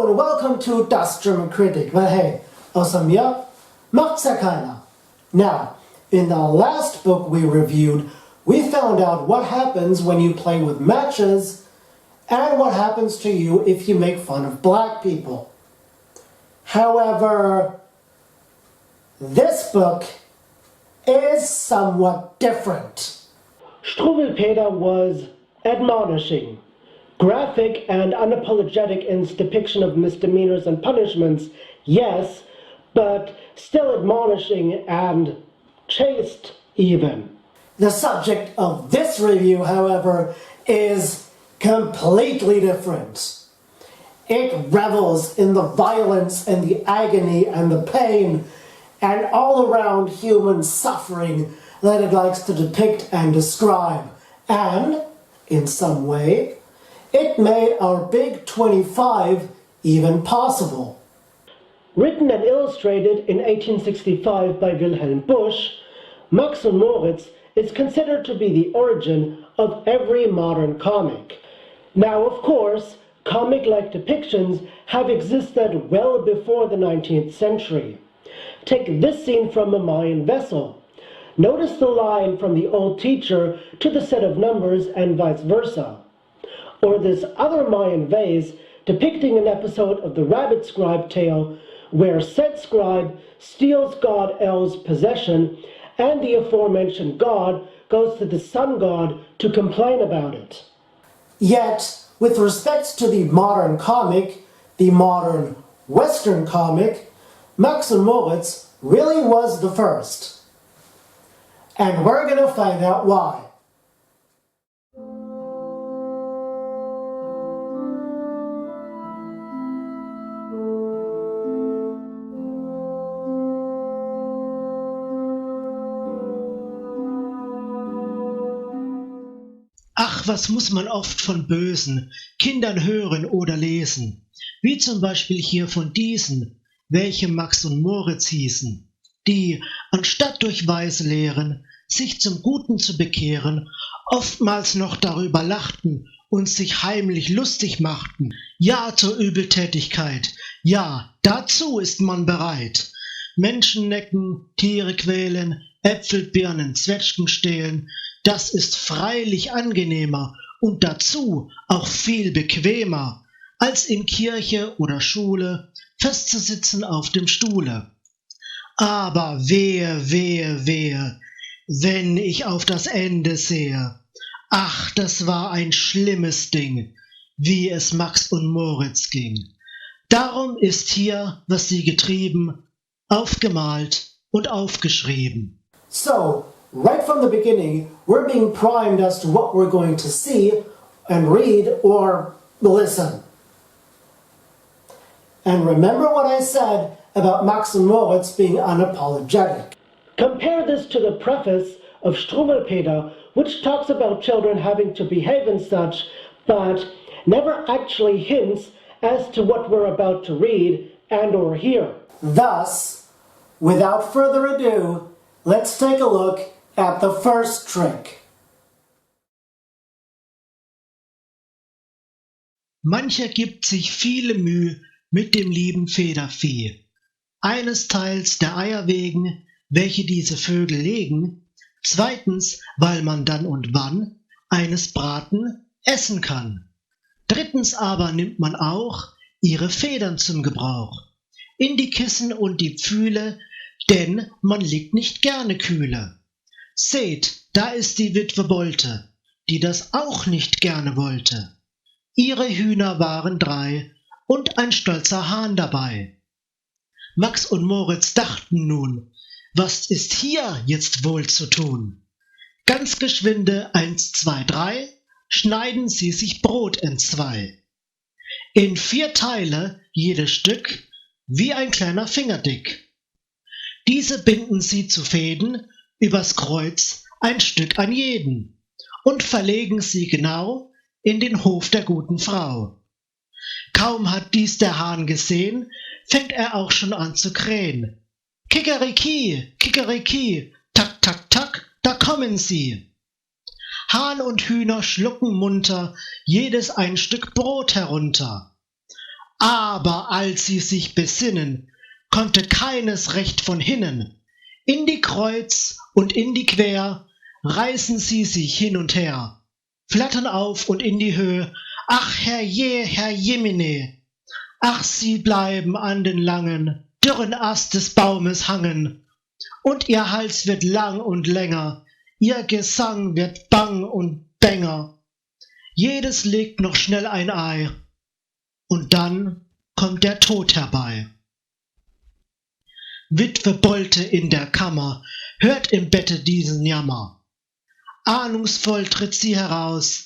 Hallo and welcome to Das German Kritic. Weil hey, außer mir macht's ja keiner. Now, in the last book we reviewed, we found out what happens when you play with matches and what happens to you if you make fun of black people. However, this book is somewhat different. Struwwelpeter was admonishing, graphic and unapologetic in its depiction of misdemeanors and punishments, yes, but still admonishing and chaste even. The subject of this review, however, is completely different. It revels in the violence and the agony and the pain and all around human suffering that it likes to depict and describe. And, in some way, it made our Big 25 even possible. Written and illustrated in 1865 by Wilhelm Busch, und Moritz is considered to be the origin of every modern comic. Now, of course, comic-like depictions have existed well before the 19th century. Take this scene from a Mayan vessel. Notice the line from the old teacher to the set of numbers and vice versa. Or this other Mayan vase depicting an episode of the rabbit scribe tale where said scribe steals god El's possession and the aforementioned god goes to the sun god to complain about it. Yet, with respect to the modern comic, the modern Western comic, und Moritz really was the first. And we're going to find out why. Ach, was muss man oft von bösen Kindern hören oder lesen, wie zum Beispiel hier von diesen, welche Max und Moritz hießen, die, anstatt durch weise Lehren sich zum Guten zu bekehren, oftmals noch darüber lachten und sich heimlich lustig machten. Ja zur Übeltätigkeit, ja, dazu ist man bereit. Menschen necken, Tiere quälen, Äpfel, Birnen, Zwetschgen stehlen, das ist freilich angenehmer und dazu auch viel bequemer, als in Kirche oder Schule festzusitzen auf dem Stuhle. Aber wehe, wehe, wehe, wenn ich auf das Ende sehe. Ach, das war ein schlimmes Ding, wie es Max und Moritz ging. Darum ist hier, was sie getrieben, aufgemalt und aufgeschrieben. So, right from the beginning, we're being primed as to what we're going to see and read or listen. And remember what I said about Max und Moritz being unapologetic. Compare this to the preface of Struwwelpeter, which talks about children having to behave and such, but never actually hints as to what we're about to read and or hear. Thus, without further ado, let's take a look at the first trick. Mancher gibt sich viele Mühe mit dem lieben Federvieh. Eines Teils der Eier wegen, welche diese Vögel legen, zweitens, weil man dann und wann eines Braten essen kann. Drittens aber nimmt man auch ihre Federn zum Gebrauch, in die Kissen und die Pfühle, denn man liegt nicht gerne kühle. Seht, da ist die Witwe Bolte, die das auch nicht gerne wollte. Ihre Hühner waren 3 und ein stolzer Hahn dabei. Max und Moritz dachten nun, was ist hier jetzt wohl zu tun? Ganz geschwinde 1, 2, 3, schneiden sie sich Brot entzwei. In 4 Teile, jedes Stück, wie ein kleiner Finger dick. Diese binden sie zu Fäden, übers Kreuz ein Stück an jeden, und verlegen sie genau in den Hof der guten Frau. Kaum hat dies der Hahn gesehen, fängt er auch schon an zu krähen. Kikeriki, Kikeriki, tak, tak, tak, da kommen sie. Hahn und Hühner schlucken munter jedes ein Stück Brot herunter. Aber als sie sich besinnen, konnte keines recht von hinnen. In die Kreuz und in die Quer reißen sie sich hin und her, flattern auf und in die Höhe. Ach herrje, Herr Jemine, ach sie bleiben an den langen, dürren Ast des Baumes hangen, und ihr Hals wird lang und länger, ihr Gesang wird bang und bänger. Jedes legt noch schnell ein Ei, und dann kommt der Tod herbei. Witwe Bolte in der Kammer hört im Bette diesen Jammer. Ahnungsvoll tritt sie heraus.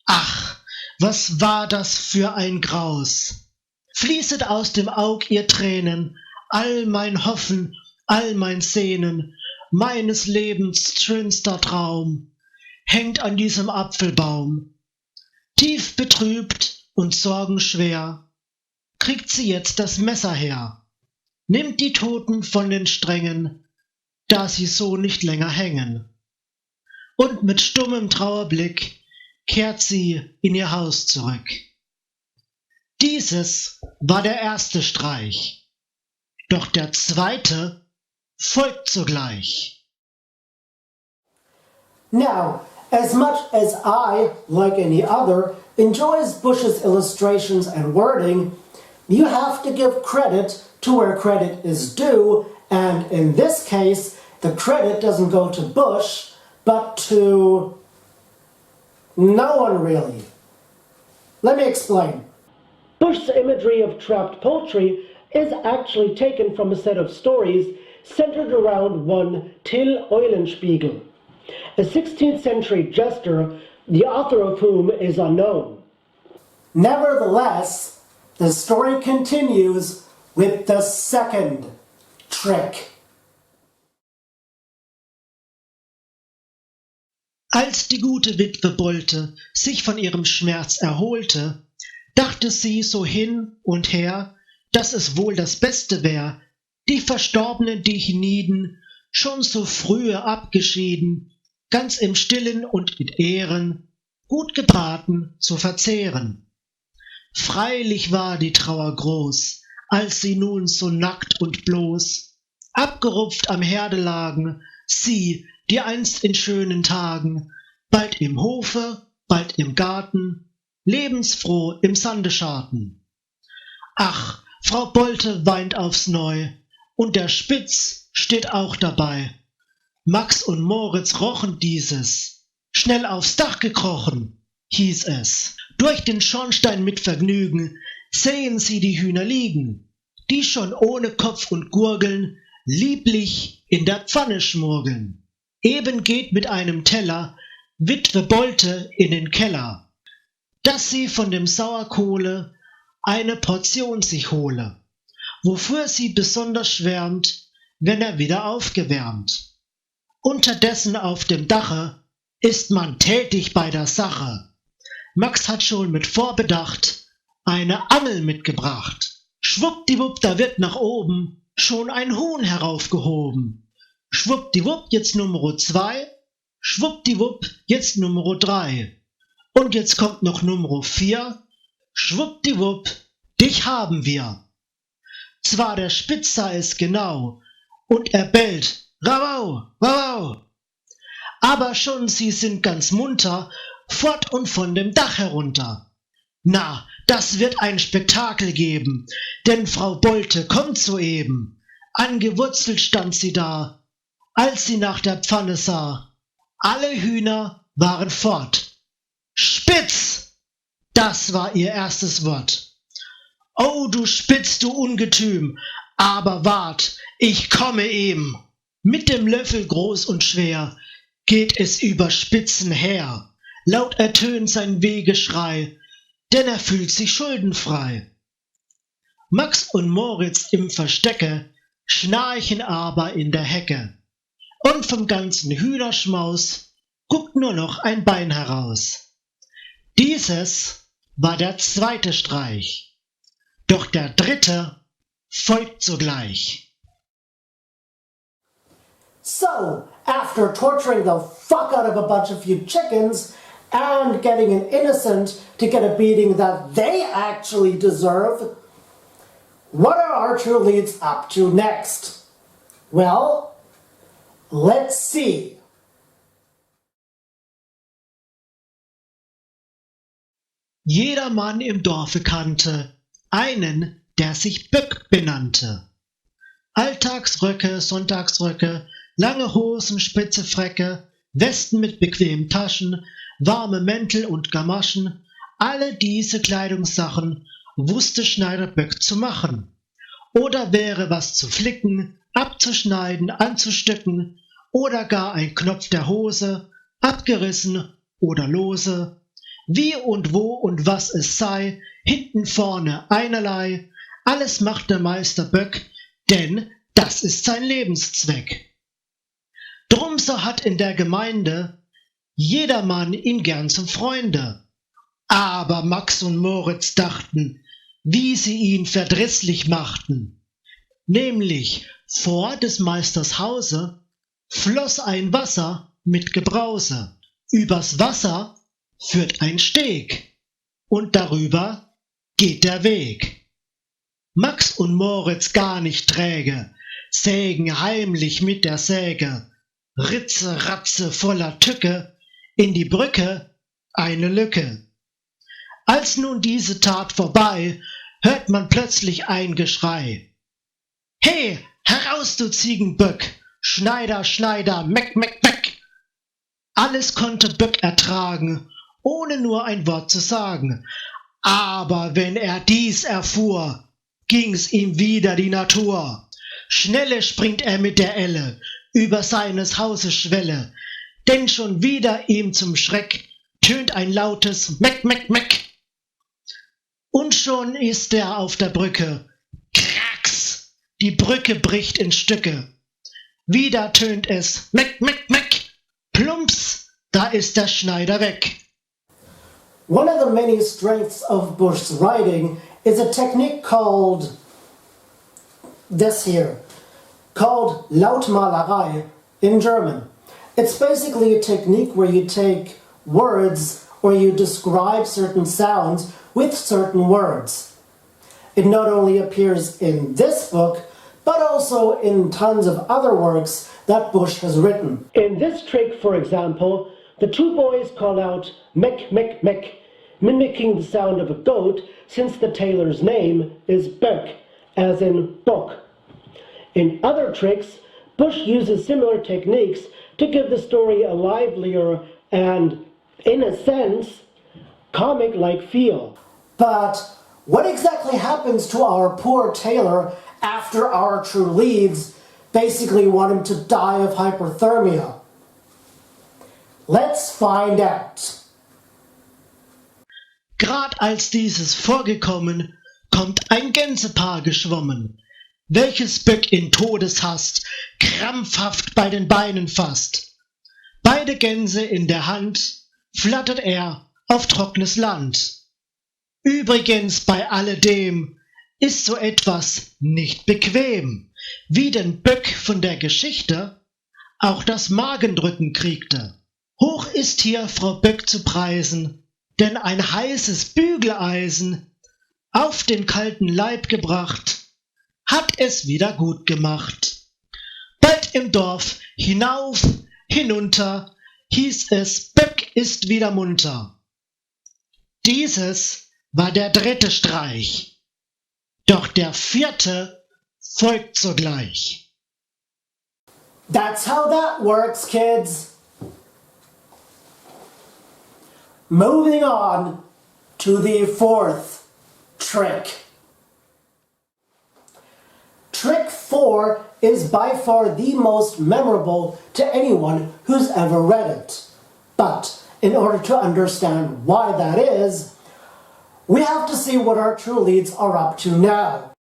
Ach, was war das für ein Graus! Fließet aus dem Aug ihr Tränen, all mein Hoffen, all mein Sehnen, meines Lebens schönster Traum, hängt an diesem Apfelbaum. Tief betrübt und sorgenschwer, kriegt sie jetzt das Messer her, nimmt die Toten von den Strängen, da sie so nicht länger hängen. Und mit stummem Trauerblick kehrt sie in ihr Haus zurück. Dieses war der erste Streich, doch der zweite folgt sogleich. Now, as much as I, like any other, enjoys Busch's illustrations and wording, you have to give credit to where credit is due, and in this case, the credit doesn't go to Busch, but to no one really. Let me explain. Busch's imagery of trapped poultry is actually taken from a set of stories centered around one Till Eulenspiegel, a 16th century jester, the author of whom is unknown. Nevertheless, the story continues with the second trick. Als die gute Witwe Bolte sich von ihrem Schmerz erholte, dachte sie so hin und her, dass es wohl das Beste wär, die verstorbenen Dechiniden, schon so frühe abgeschieden, ganz im Stillen und mit Ehren, gut gebraten zu verzehren. Freilich war die Trauer groß, als sie nun so nackt und bloß, abgerupft am Herde lagen, sie, die einst in schönen Tagen, bald im Hofe, bald im Garten, lebensfroh im Sande scharten. Ach, Frau Bolte weint aufs Neu, und der Spitz steht auch dabei. Max und Moritz rochen dieses, schnell aufs Dach gekrochen, hieß es. Durch den Schornstein mit Vergnügen sehen sie die Hühner liegen, die schon ohne Kopf und Gurgeln lieblich in der Pfanne schmurgeln. Eben geht mit einem Teller Witwe Bolte in den Keller, dass sie von dem Sauerkohle eine Portion sich hole, wofür sie besonders schwärmt, wenn er wieder aufgewärmt. Unterdessen auf dem Dache ist man tätig bei der Sache. Max hat schon mit Vorbedacht eine Angel mitgebracht. Schwuppdiwupp, da wird nach oben schon ein Huhn heraufgehoben. Schwuppdiwupp, jetzt Nummer 2, schwuppdiwupp, jetzt Nummer 3. Und jetzt kommt noch Nummer 4, schwuppdiwupp, dich haben wir. Zwar der Spitz sah es genau, und er bellt, Rawau, Rawau. Aber schon sie sind ganz munter, fort und von dem Dach herunter. Na, das wird ein Spektakel geben, denn Frau Bolte kommt soeben. Angewurzelt stand sie da, als sie nach der Pfanne sah. Alle Hühner waren fort. Spitz! Das war ihr erstes Wort. Oh, du Spitz, du Ungetüm, aber wart, ich komme eben. Mit dem Löffel groß und schwer geht es über Spitzen her. Laut ertönt sein Wehgeschrei, denn er fühlt sich schuldenfrei. Max und Moritz im Verstecke schnarchen aber in der Hecke. Und vom ganzen Hühnerschmaus guckt nur noch ein Bein heraus. Dieses war der zweite Streich, doch der dritte folgt sogleich. So, after torturing the fuck out of a bunch of you chickens and getting an innocent to get a beating that they actually deserve, What are our true leads up to next? Well, let's see. Jeder Mann im Dorfe kannte einen, der sich Böck benannte. Alltagsröcke, Sonntagsröcke, lange Hosen, spitze Fräcke, Westen mit bequemen Taschen, warme Mäntel und Gamaschen, alle diese Kleidungssachen wusste Schneider Böck zu machen. Oder wäre was zu flicken, abzuschneiden, anzustücken, oder gar ein Knopf der Hose, abgerissen oder lose, wie und wo und was es sei, hinten vorne einerlei, alles macht der Meister Böck, denn das ist sein Lebenszweck. Drum so hat in der Gemeinde jedermann ihn gern zum Freunde. Aber Max und Moritz dachten, wie sie ihn verdrießlich machten. Nämlich vor des Meisters Hause floss ein Wasser mit Gebrause. Übers Wasser führt ein Steg und darüber geht der Weg. Max und Moritz gar nicht träge, sägen heimlich mit der Säge, Ritze, Ratze voller Tücke, in die Brücke eine Lücke. Als nun diese Tat vorbei, hört man plötzlich ein Geschrei. He, heraus, du Ziegenböck! Schneider, Schneider, Meck, Meck, Meck! Alles konnte Böck ertragen, ohne nur ein Wort zu sagen. Aber wenn er dies erfuhr, ging's ihm wider die Natur. Schnelle springt er mit der Elle über seines Hauses Schwelle, denn schon wieder ihm zum Schreck tönt ein lautes Meck, Meck, Meck. Und schon ist er auf der Brücke. Kracks! Die Brücke bricht in Stücke. Wieder tönt es Meck, Meck, Meck. Plumps, da ist der Schneider weg. One of the many strengths of Busch's writing is a technique called this here, called Lautmalerei in German. It's basically a technique where you take words or you describe certain sounds with certain words. It not only appears in this book, but also in tons of other works that Busch has written. In this trick, for example, the two boys call out meck, meck, meck, mimicking the sound of a goat, since the tailor's name is Böck, as in book. In other tricks, Busch uses similar techniques to give the story a livelier and, in a sense, comic-like feel. But what exactly happens to our poor tailor after our true leads basically want him to die of hyperthermia? Let's find out. Grad als dieses vorgekommen, kommt ein Gänsepaar geschwommen, welches Böck in Todeshast krampfhaft bei den Beinen fasst. Beide Gänse in der Hand flattert er auf trockenes Land. Übrigens bei alledem ist so etwas nicht bequem, wie denn Böck von der Geschichte auch das Magendrücken kriegte. Hoch ist hier Frau Böck zu preisen, denn ein heißes Bügeleisen auf den kalten Leib gebracht, hat es wieder gut gemacht. Bald im Dorf hinauf, hinunter, hieß es, Böck ist wieder munter. Dieses war der dritte Streich, doch der vierte folgt sogleich. That's how that works, kids. Moving on to the fourth trick. Trick 4 is by far the most memorable to anyone who's ever read it. But in order to understand why that is, we have to see what our true leads are up to now.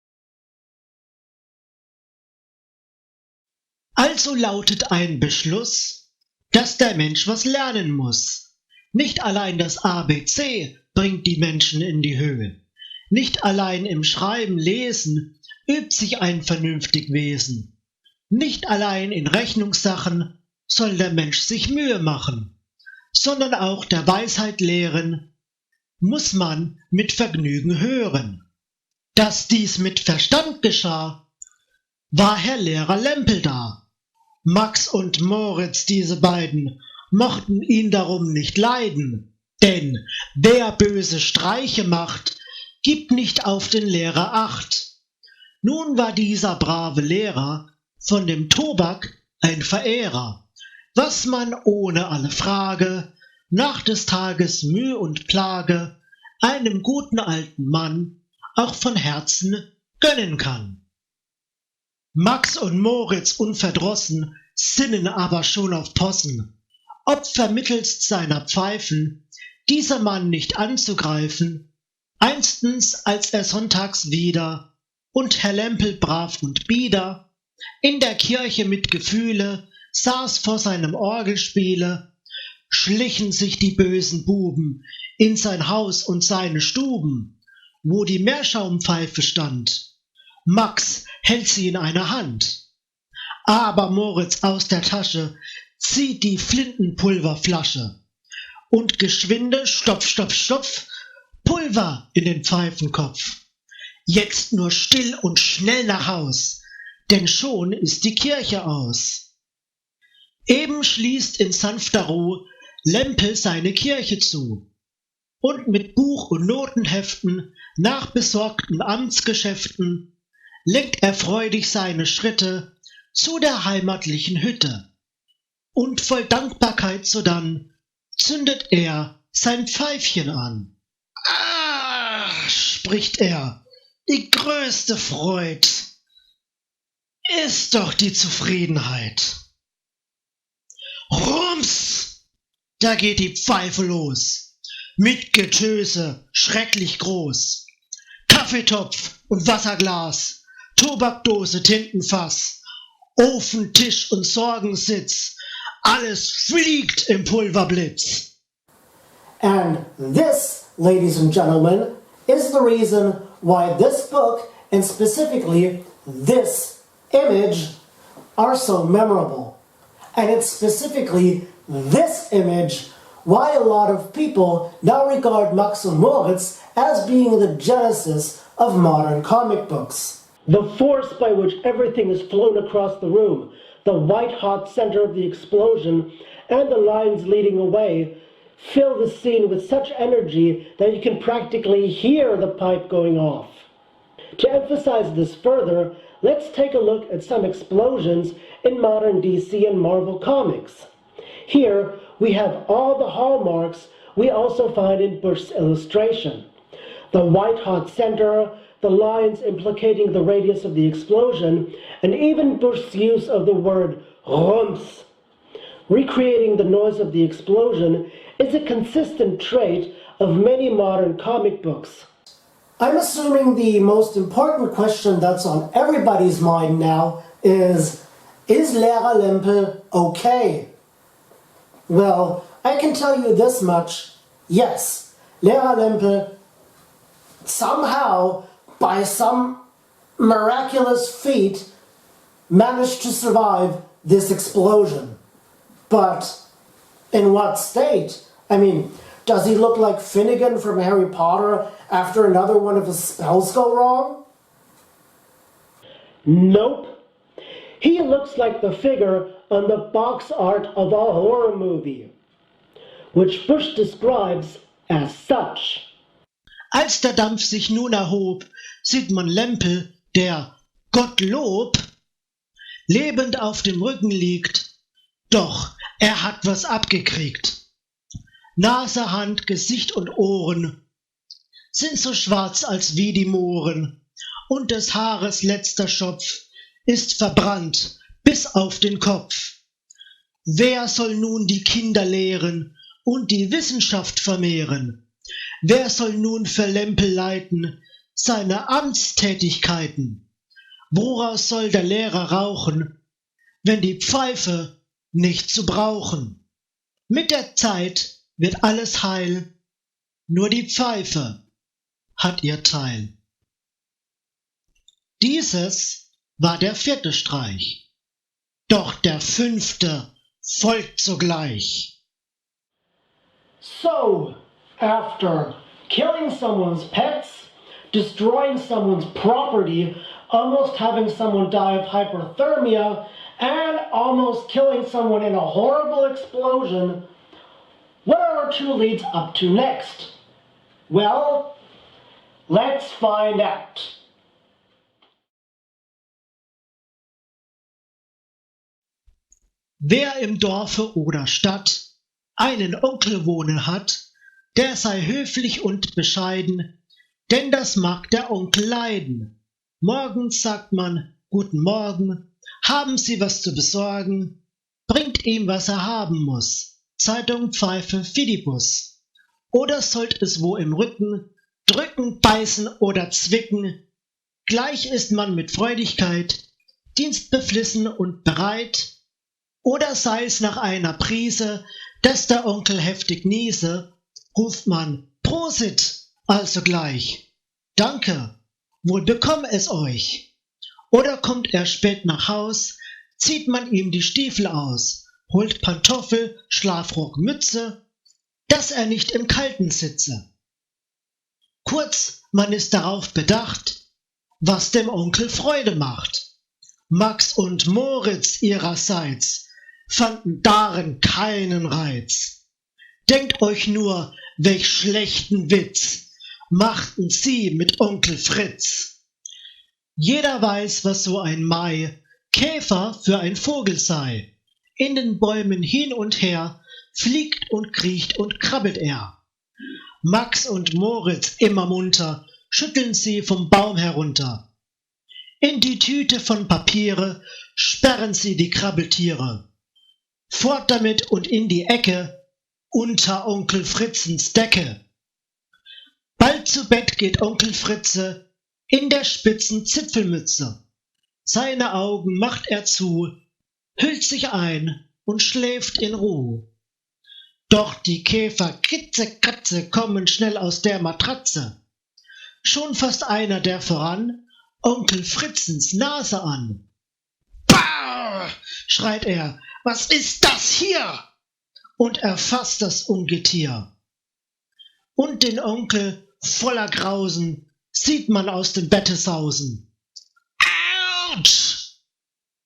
Also lautet ein Beschluss, dass der Mensch was lernen muss. Nicht allein das ABC bringt die Menschen in die Höhe. Nicht allein im Schreiben, Lesen übt sich ein vernünftig Wesen. Nicht allein in Rechnungssachen soll der Mensch sich Mühe machen, sondern auch der Weisheit lehren muss man mit Vergnügen hören. Dass dies mit Verstand geschah, war Herr Lehrer Lempel da. Max und Moritz, diese beiden, mochten ihn darum nicht leiden, denn wer böse Streiche macht, gibt nicht auf den Lehrer Acht. Nun war dieser brave Lehrer von dem Tobak ein Verehrer, was man ohne alle Frage nach des Tages Müh und Plage einem guten alten Mann auch von Herzen gönnen kann. Max und Moritz unverdrossen sinnen aber schon auf Possen, ob vermittelst seiner Pfeifen dieser Mann nicht anzugreifen, einstens als er sonntags wieder und Herr Lempel brav und bieder in der Kirche mit Gefühle saß vor seinem Orgelspiele, schlichen sich die bösen Buben in sein Haus und seine Stuben, wo die Meerschaumpfeife stand. Max hält sie in einer Hand, aber Moritz aus der Tasche zieht die Flintenpulverflasche und geschwinde Stopf, Stopf, Stopf, Pulver in den Pfeifenkopf. Jetzt nur still und schnell nach Haus, denn schon ist die Kirche aus. Eben schließt in sanfter Ruhe Lempel seine Kirche zu und mit Buch- und Notenheften nach besorgten Amtsgeschäften lenkt er freudig seine Schritte zu der heimatlichen Hütte. Und voll Dankbarkeit sodann zündet er sein Pfeifchen an. Ah, spricht er, die größte Freud ist doch die Zufriedenheit. Rums, da geht die Pfeife los, mit Getöse schrecklich groß. Kaffeetopf und Wasserglas, Tobakdose, Tintenfass, Ofen, Tisch und Sorgensitz, alles fliegt im Pulverblitz. And this, ladies and gentlemen, is the reason why this book, and specifically this image, are so memorable. And it's specifically this image why a lot of people now regard Max und Moritz as being the genesis of modern comic books. The force by which everything is flown across the room, the white-hot center of the explosion, and the lines leading away fill the scene with such energy that you can practically hear the pipe going off. To emphasize this further, let's take a look at some explosions in modern DC and Marvel comics. Here we have all the hallmarks we also find in Busch's illustration. The white-hot center, the lines implicating the radius of the explosion, and even Busch's use of the word Rums. Recreating the noise of the explosion is a consistent trait of many modern comic books. I'm assuming the most important question that's on everybody's mind now is Lehrer Lempel okay? Well, I can tell you this much, yes, Lehrer Lempel somehow, by some miraculous feat, managed to survive this explosion. But in what state? I mean, does he look like Finnegan from Harry Potter after another one of his spells go wrong? Nope. He looks like the figure on the box art of a horror movie, which Busch describes as such. Als der Dampf sich nun erhob, sieht man Lempel, der, Gottlob, lebend auf dem Rücken liegt. Doch er hat was abgekriegt. Nase, Hand, Gesicht und Ohren sind so schwarz als wie die Mohren, und des Haares letzter Schopf ist verbrannt bis auf den Kopf. Wer soll nun die Kinder lehren und die Wissenschaft vermehren? Wer soll nun für Lempel leiten seine Amtstätigkeiten? Woraus soll der Lehrer rauchen, wenn die Pfeife nicht zu brauchen? Mit der Zeit wird alles heil, nur die Pfeife hat ihr Teil. Dieses war der 4. Streich, doch der 5. folgt sogleich. So, after killing someone's pets, destroying someone's property, almost having someone die of hypothermia, and almost killing someone in a horrible explosion, what are our two leads up to next? Well, let's find out. Wer im Dorfe oder Stadt einen Onkel wohnen hat, der sei höflich und bescheiden, denn das mag der Onkel leiden. Morgens sagt man, guten Morgen, haben Sie was zu besorgen? Bringt ihm, was er haben muss, Zeitung, Pfeife, Fidibus. Oder sollt es wo im Rücken, drücken, beißen oder zwicken, gleich ist man mit Freudigkeit, dienstbeflissen und bereit. Oder sei's nach einer Prise, dass der Onkel heftig niese, ruft man Prosit, also gleich. Danke, wohl bekomm es euch. Oder kommt er spät nach Haus, zieht man ihm die Stiefel aus, holt Pantoffel, Schlafrock, Mütze, dass er nicht im Kalten sitze. Kurz, man ist darauf bedacht, was dem Onkel Freude macht. Max und Moritz ihrerseits fanden darin keinen Reiz. Denkt euch nur, welch schlechten Witz machten sie mit Onkel Fritz. Jeder weiß, was so ein Mai Käfer für ein Vogel sei. In den Bäumen hin und her fliegt und kriecht und krabbelt er. Max und Moritz immer munter schütteln sie vom Baum herunter. In die Tüte von Papiere sperren sie die Krabbeltiere. Fort damit und in die Ecke, unter Onkel Fritzens Decke. Bald zu Bett geht Onkel Fritze in der spitzen Zipfelmütze. Seine Augen macht er zu, hüllt sich ein und schläft in Ruhe. Doch die Käfer Kitze, Katze kommen schnell aus der Matratze. Schon fasst einer der voran Onkel Fritzens Nase an. Bah! Schreit er, was ist das hier? Und erfasst das Ungetier. Und den Onkel voller Grausen sieht man aus dem Bette sausen. Autsch!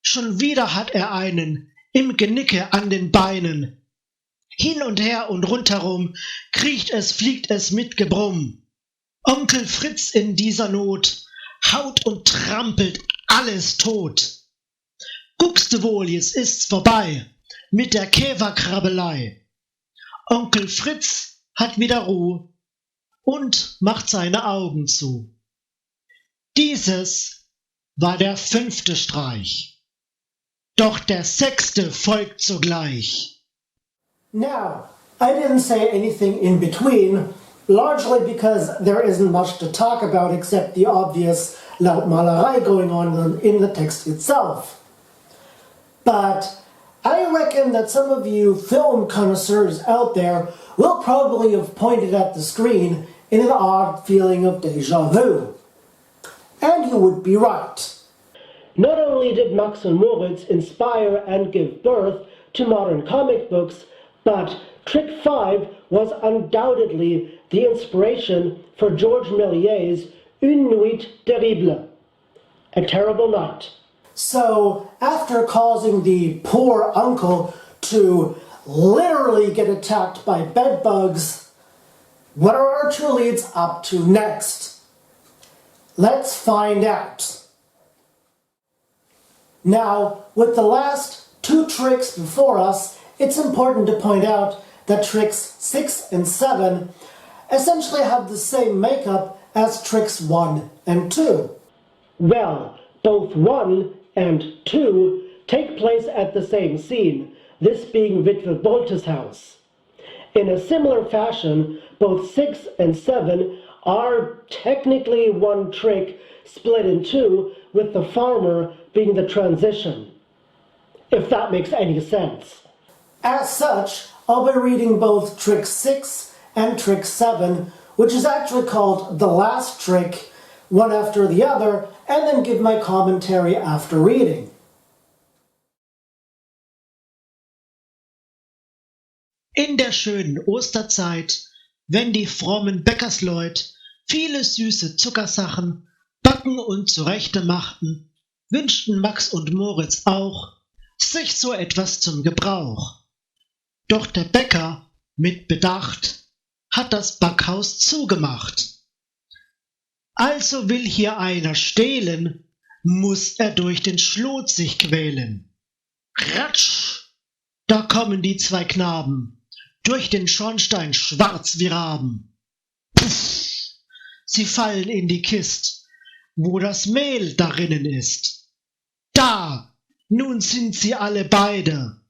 Schon wieder hat er einen im Genicke an den Beinen. Hin und her und rundherum kriecht es, fliegt es mit Gebrumm. Onkel Fritz in dieser Not haut und trampelt alles tot. Guckst du wohl, jetzt ist's vorbei mit der Käferkrabbelei. Onkel Fritz hat wieder Ruhe und macht seine Augen zu. Dieses war der 5. Streich. Doch der 6. folgt sogleich. Now, I didn't say anything in between, largely because there isn't much to talk about except the obvious Lautmalerei going on in the text itself. But I reckon that some of you film connoisseurs out there will probably have pointed at the screen in an odd feeling of déjà vu. And you would be right. Not only did Max and Moritz inspire and give birth to modern comic books, but Trick 5 was undoubtedly the inspiration for Georges Méliès's Une nuit terrible, a terrible night. So, after causing the poor uncle to literally get attacked by bedbugs, what are our two leads up to next? Let's find out. Now, with the last two tricks before us, it's important to point out that tricks 6 and 7 essentially have the same makeup as tricks 1 and 2. Well, both 1 and 2 take place at the same scene, this being Witwe Bolte's house. In a similar fashion, both 6 and 7 are technically one trick split in two, with the farmer being the transition, if that makes any sense. As such, I'll be reading both trick 6 and trick 7, which is actually called the last trick, one after the other, and then give my commentary after reading. In der schönen Osterzeit, wenn die frommen Bäckersleut viele süße Zuckersachen backen und zurechte machten, wünschten Max und Moritz auch sich so etwas zum Gebrauch. Doch der Bäcker mit Bedacht hat das Backhaus zugemacht. Also will hier einer stehlen, muß er durch den Schlot sich quälen. Ratsch! Da kommen die zwei Knaben, durch den Schornstein schwarz wie Raben. Puff! Sie fallen in die Kist, wo das Mehl darinnen ist. Da! Nun sind sie alle beide,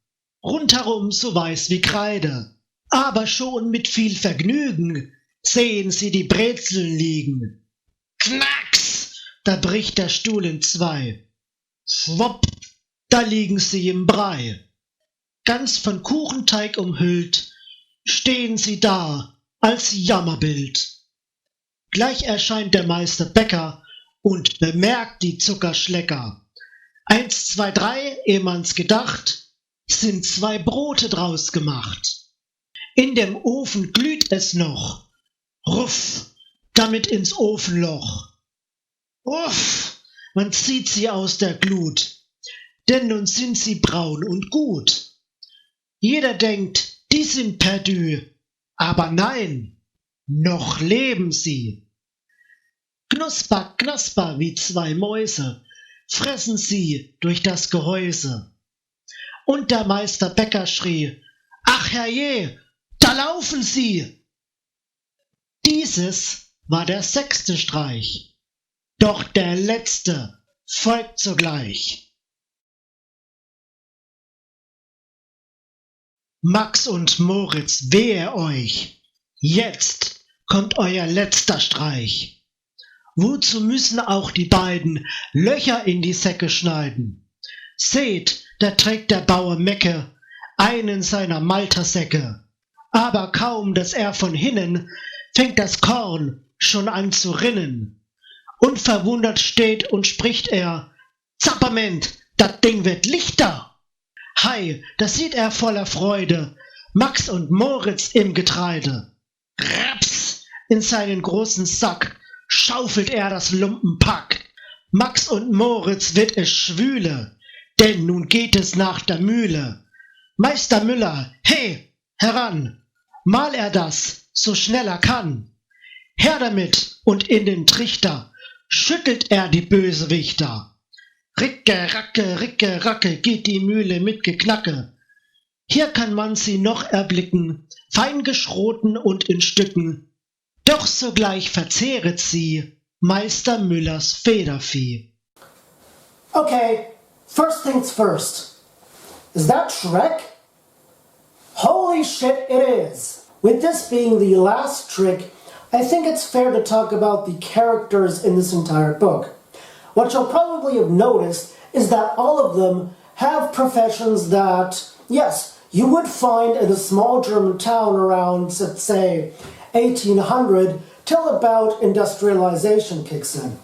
rundherum so weiß wie Kreide. Aber schon mit viel Vergnügen sehen sie die Brezeln liegen. Knacks! Da bricht der Stuhl in zwei. Schwupp! Da liegen sie im Brei. Ganz von Kuchenteig umhüllt, stehen sie da als Jammerbild. Gleich erscheint der Meister Bäcker und bemerkt die Zuckerschlecker. 1, 2, 3, ehe man's gedacht, sind 2 Brote draus gemacht. In dem Ofen glüht es noch. Ruff, damit ins Ofenloch. Uff, man zieht sie aus der Glut, denn nun sind sie braun und gut. Jeder denkt, die sind perdu, aber nein, noch leben sie. Knusper, knasper wie 2 Mäuse, fressen sie durch das Gehäuse. Und der Meister Bäcker schrie, ach herrje, da laufen sie! Dieses war der 6. Streich, doch der letzte folgt sogleich. Max und Moritz, wehe euch, jetzt kommt euer letzter Streich. Wozu müssen auch die beiden Löcher in die Säcke schneiden? Seht, da trägt der Bauer Mecke einen seiner Maltersäcke. Aber kaum, dass er von hinnen, fängt das Korn schon an zu rinnen. Und verwundert steht und spricht er, Zapperment, das Ding wird lichter. Hei, da sieht er voller Freude Max und Moritz im Getreide. Raps, in seinen großen Sack schaufelt er das Lumpenpack. Max und Moritz wird es schwüle, denn nun geht es nach der Mühle. Meister Müller, he, heran, mal er das, so schnell er kann. Her damit und in den Trichter schüttelt er die Bösewichter. Ricke, racke, geht die Mühle mit Geknacke. Hier kann man sie noch erblicken, fein geschroten und in Stücken. Doch sogleich verzehret sie Meister Müllers Federvieh. Okay, first things first. Is that Shrek? Holy shit, it is! With this being the last trick, I think it's fair to talk about the characters in this entire book. What you'll probably have noticed is that all of them have professions that, yes, you would find in a small German town around, let's say, 1800 till about industrialization kicks in.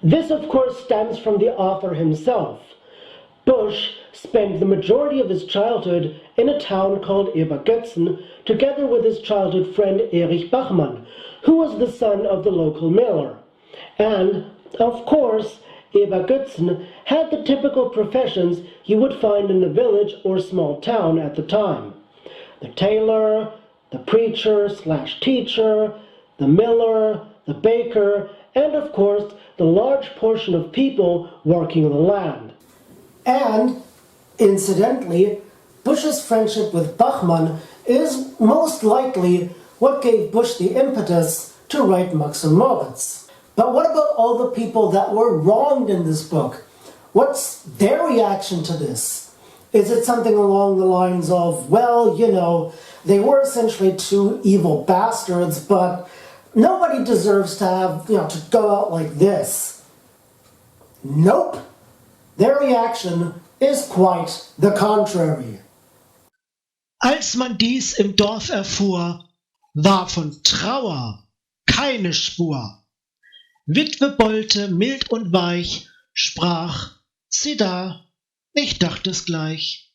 This, of course, stems from the author himself. Busch spent the majority of his childhood in a town called Ebergötzen, together with his childhood friend Erich Bachmann, who was the son of the local miller. And, of course, Ebergötzen had the typical professions you would find in a village or small town at the time. The tailor, the preacher/teacher, the miller, the baker, and of course the large portion of people working the land. And, incidentally, Busch's friendship with Bachmann is most likely what gave Busch the impetus to write Max und Moritz. But what about all the people that were wronged in this book? What's their reaction to this? Is it something along the lines of, well, you know, they were essentially 2 evil bastards, but nobody deserves to have, to go out like this? Nope. Their reaction is quite the contrary. Als man dies im Dorf erfuhr, war von Trauer keine Spur. Witwe Bolte, mild und weich, sprach, sieh da, ich dacht es gleich.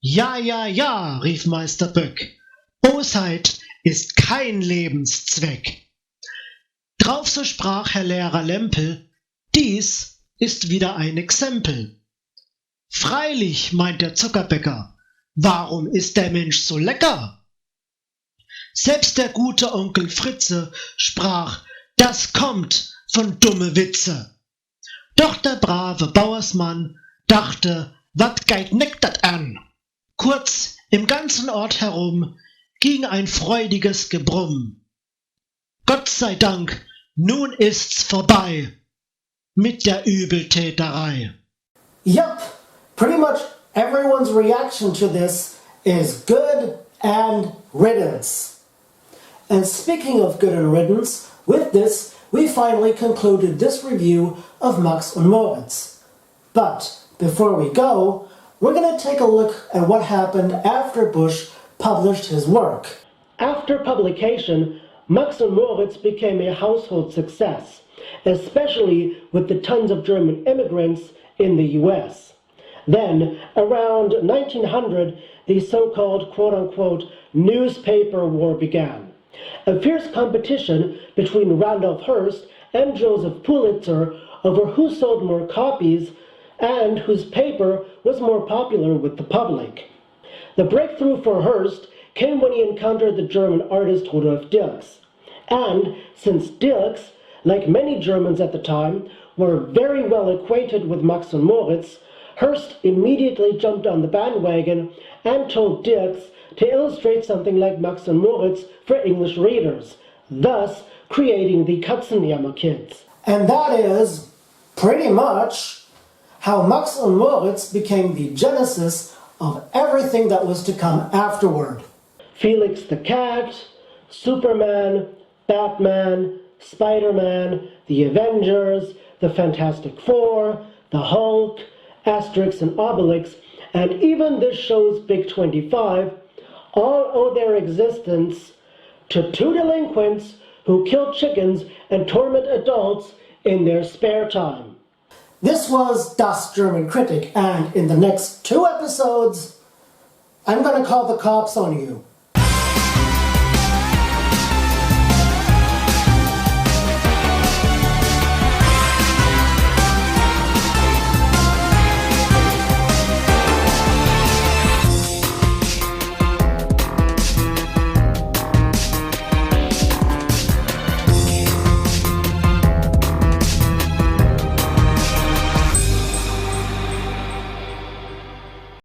Ja, ja, ja, rief Meister Böck, Bosheit ist kein Lebenszweck. Drauf so sprach Herr Lehrer Lempel, dies ist wieder ein Exempel. Freilich, meint der Zuckerbäcker, warum ist der Mensch so lecker? Selbst der gute Onkel Fritze sprach, das kommt von dumme Witze. Doch der brave Bauersmann dachte, wat geit neckt dat an? Kurz, im ganzen Ort herum ging ein freudiges Gebrumm. Gott sei Dank, nun ist's vorbei mit der Übeltäterei. Yup, pretty much everyone's reaction to this is good and riddance. And speaking of good and riddance, with this we finally concluded this review of Max und Moritz. But before we go, we're going to take a look at what happened after Busch published his work. After publication, Max und Moritz became a household success, especially with the tons of German immigrants in the US. Then, around 1900, the so-called quote-unquote newspaper war began. A fierce competition between Randolph Hearst and Joseph Pulitzer over who sold more copies and whose paper was more popular with the public. The breakthrough for Hearst came when he encountered the German artist Rudolf Dirks. And since Dirks, like many Germans at the time, were very well acquainted with Max und Moritz, Hearst immediately jumped on the bandwagon and told Dirks to illustrate something like Max und Moritz for English readers, thus creating the Katzenjammer Kids. And that is pretty much how Max und Moritz became the genesis of everything that was to come afterward. Felix the Cat, Superman, Batman, Spider-Man, the Avengers, the Fantastic Four, the Hulk, Asterix and Obelix, and even this show's Big 25 all owe their existence to two delinquents who kill chickens and torment adults in their spare time. This was Das German Kritic, and in the next 2 episodes, I'm going to call the cops on you.